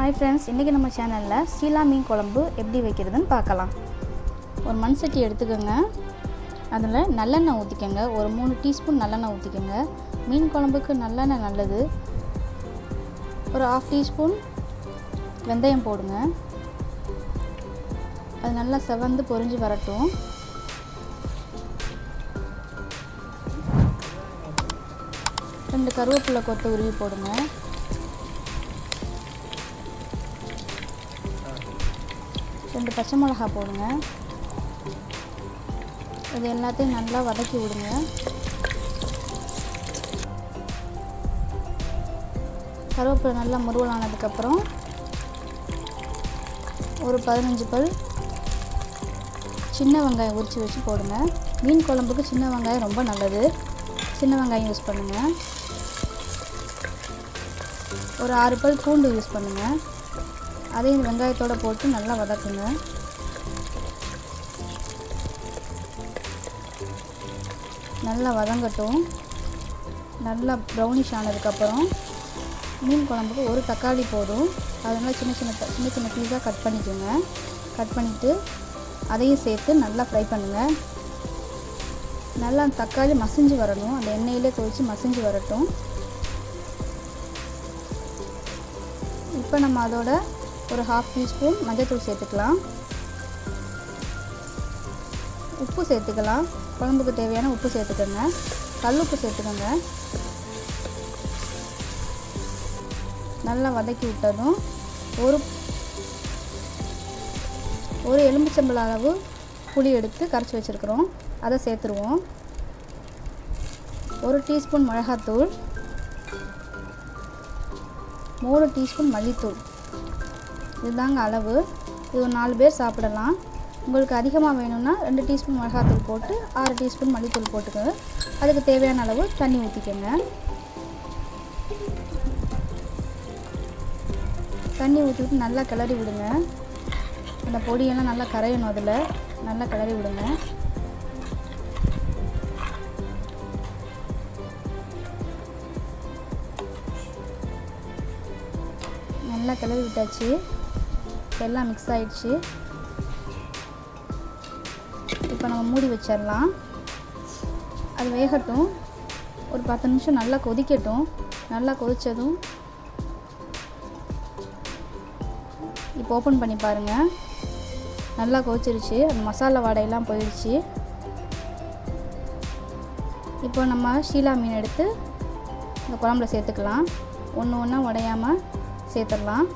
Hi friends, இன்றைக்கி நம்ம சேனலில் சீலா மீன் குழம்பு எப்படி வைக்கிறதுன்னு பார்க்கலாம். ஒரு மண் சட்டி எடுத்துக்கோங்க. அதில் நல்லெண்ணெய் ஊற்றிக்கோங்க. ஒரு 3 டீஸ்பூன் நல்லெண்ணெய் ஊற்றிக்கோங்க. மீன் குழம்புக்கு நல்லெண்ணெய் நல்லது. ஒரு 1/2 டீஸ்பூன் வெந்தயம் போடுங்க. அது நல்லா செவந்து பொரிஞ்சு வரட்டும். ரெண்டு கருவேப்பிலை கொத்து உருவி போடுங்க. ரெண்டு பச்சை மிளகா போடுங்க. இது எல்லாத்தையும் நல்லா வதக்கி விடுங்க. கருவேப்பிலை நல்லா முருவலானதுக்கப்புறம் ஒரு 15 பல் சின்ன வெங்காயம் உரித்து வச்சு போடுங்க. மீன் குழம்புக்கு சின்ன வெங்காயம் ரொம்ப நல்லது. சின்ன வெங்காயம் யூஸ் பண்ணுங்கள். ஒரு 6 பல் பூண்டு யூஸ் பண்ணுங்கள். அதையும் வெங்காயத்தோடு போட்டு நல்லா வதக்குங்க. நல்லா வதங்கட்டும். நல்லா ப்ரௌனிஷ் ஆனதுக்கப்புறம் மீன் குழம்புக்கு ஒரு தக்காளி போதும். அதனால் சின்ன சின்ன பீஸாக கட் பண்ணிக்கோங்க. கட் பண்ணிவிட்டு அதையும் சேர்த்து நல்லா ஃப்ரை பண்ணுங்கள். நல்லா தக்காளி மசிஞ்சு வரணும். அந்த எண்ணெயிலே துவைச்சி மசிஞ்சு வரட்டும். இப்போ நம்ம அதோட ஒரு 1/2 டீஸ்பூன் மஞ்சள்தூள் சேர்த்துக்கலாம். உப்பு சேர்த்துக்கலாம். குழம்புக்கு தேவையான உப்பு சேர்த்துக்கோங்க. கல்லுப்பு சேர்த்துக்கோங்க. நல்லா வதக்கி விட்டதும் ஒரு எலுமிச்சம்பழ அளவு புளி எடுத்து கரைச்சி வச்சுருக்கிறோம். அதை சேர்த்துருவோம். 1 டீஸ்பூன் மிளகாத்தூள், 3 டீஸ்பூன் மல்லித்தூள். இதுதாங்க அளவு. இது ஒரு 4 பேர் சாப்பிடலாம். உங்களுக்கு அதிகமாக வேணும்னா 2 டீஸ்பூன் மிளகாத்தூள் போட்டு 6 டீஸ்பூன் மல்லித்தூள் போட்டுக்கோங்க. அதுக்கு தேவையான அளவு தண்ணி ஊற்றிக்கோங்க. தண்ணி ஊற்றிட்டு நல்லா கிளறி விடுங்க. அந்த பொடியெல்லாம் நல்லா கரையணும். அதில் நல்லா கிளறி விடுங்க. நல்லா கிளறி விட்டாச்சு. எல்லாம் மிக்ஸ் ஆகிடுச்சு. இப்போ நம்ம மூடி வச்சிடலாம். அது வேகட்டும். ஒரு 10 நிமிஷம் நல்லா கொதிக்கட்டும். நல்லா கொதித்ததும் இப்போ ஓப்பன் பண்ணி பாருங்கள். நல்லா கொதிச்சிருச்சு. அந்த மசாலா வாடையெல்லாம் போயிடுச்சு. இப்போ நம்ம ஷீலா மீன் எடுத்து இந்த குழம்புல சேர்த்துக்கலாம். ஒன்று ஒன்றா உடையாமல் சேர்த்துடலாம்.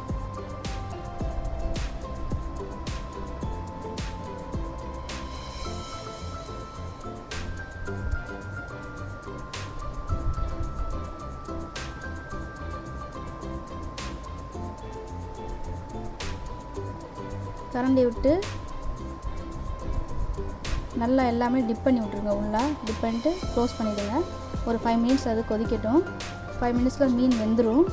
கரண்டி விட்டு நல்லா எல்லாமே டிப் பண்ணி விட்ருங்க. உள்ளே டிப் பண்ணிட்டு க்ளோஸ் பண்ணிவிடுங்க. ஒரு 5 மினிட்ஸ் அது கொதிக்கட்டும். 5 மினிட்ஸில் மீன் வெந்துடும்.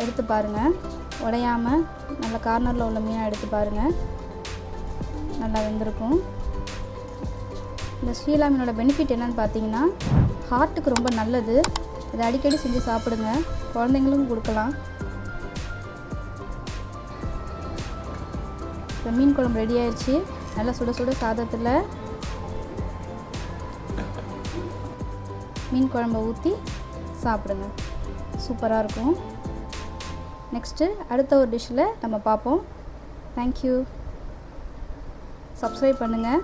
எடுத்து பாருங்கள். உடையாமல் நல்லா கார்னரில் உள்ள மீனை எடுத்து பாருங்கள். நல்லா வெந்திருக்கும். இந்த ஷீலா மீனோட பெனிஃபிட் என்னென்னு பார்த்தீங்கன்னா, ஹார்ட்டுக்கு ரொம்ப நல்லது. இதை அடிக்கடி செஞ்சு சாப்பிடுங்க. குழந்தைங்களுக்கும் கொடுக்கலாம். இப்போ மீன் குழம்பு ரெடி ஆயிடுச்சு. நல்லா சுட சுட சாதத்தில் மீன் குழம்பை ஊற்றி சாப்பிடுங்க. சூப்பராக இருக்கும். நெக்ஸ்ட்டு அடுத்த ஒரு டிஷ்ஷில் நம்ம பார்ப்போம். தேங்க்யூ. சப்ஸ்கிரைப் பண்ணுங்கள்.